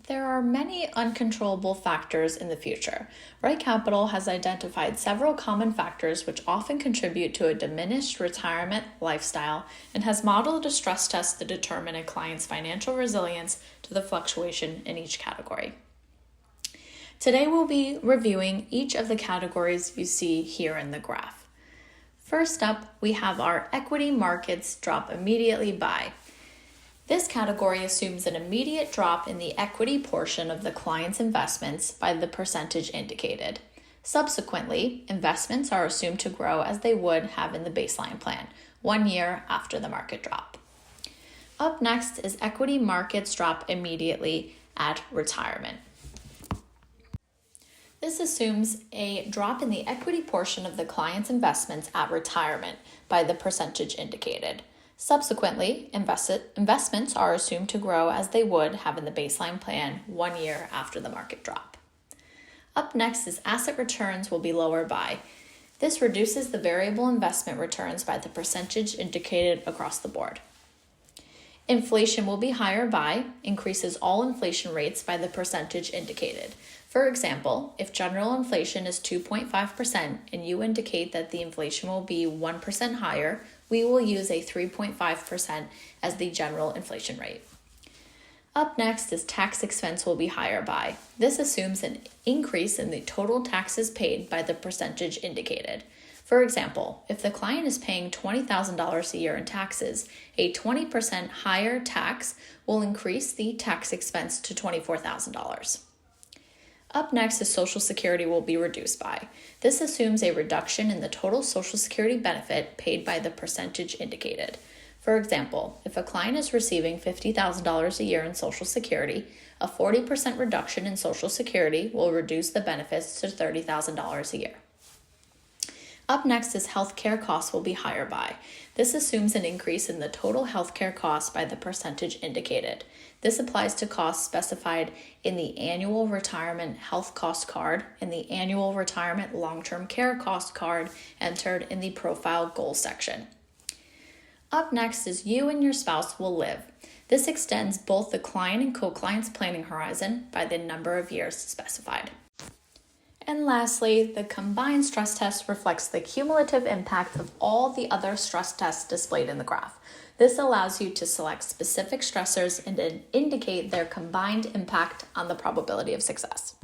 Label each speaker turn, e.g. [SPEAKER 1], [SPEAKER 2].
[SPEAKER 1] There are many uncontrollable factors in the future. Right Capital has identified several common factors which often contribute to a diminished retirement lifestyle and has modeled a stress test to determine a client's financial resilience to the fluctuation in each category. Today we'll be reviewing each of the categories you see here in the graph. First up, we have our equity markets drop immediately by. This category assumes an immediate drop in the equity portion of the client's investments by the percentage indicated. Subsequently, investments are assumed to grow as they would have in the baseline plan, 1 year after the market drop. Up next is equity markets drop immediately at retirement. This assumes a drop in the equity portion of the client's investments at retirement by the percentage indicated. Subsequently, investments are assumed to grow as they would have in the baseline plan 1 year after the market drop. Up next is asset returns will be lower by. This reduces the variable investment returns by the percentage indicated across the board. Inflation will be higher by, increases all inflation rates by the percentage indicated. For example, if general inflation is 2.5% and you indicate that the inflation will be 1% higher, we will use a 3.5% as the general inflation rate. Up next is tax expense will be higher by. This assumes an increase in the total taxes paid by the percentage indicated. For example, if the client is paying $20,000 a year in taxes, a 20% higher tax will increase the tax expense to $24,000. Up next is Social Security will be reduced by. This assumes a reduction in the total Social Security benefit paid by the percentage indicated. For example, if a client is receiving $50,000 a year in Social Security, a 40% reduction in Social Security will reduce the benefits to $30,000 a year. Up next is healthcare costs will be higher by. This assumes an increase in the total healthcare costs by the percentage indicated. This applies to costs specified in the annual retirement health cost card and the annual retirement long-term care cost card entered in the profile goals section. Up next is you and your spouse will live. This extends both the client and co-client's planning horizon by the number of years specified. And lastly, the combined stress test reflects the cumulative impact of all the other stress tests displayed in the graph. This allows you to select specific stressors and indicate their combined impact on the probability of success.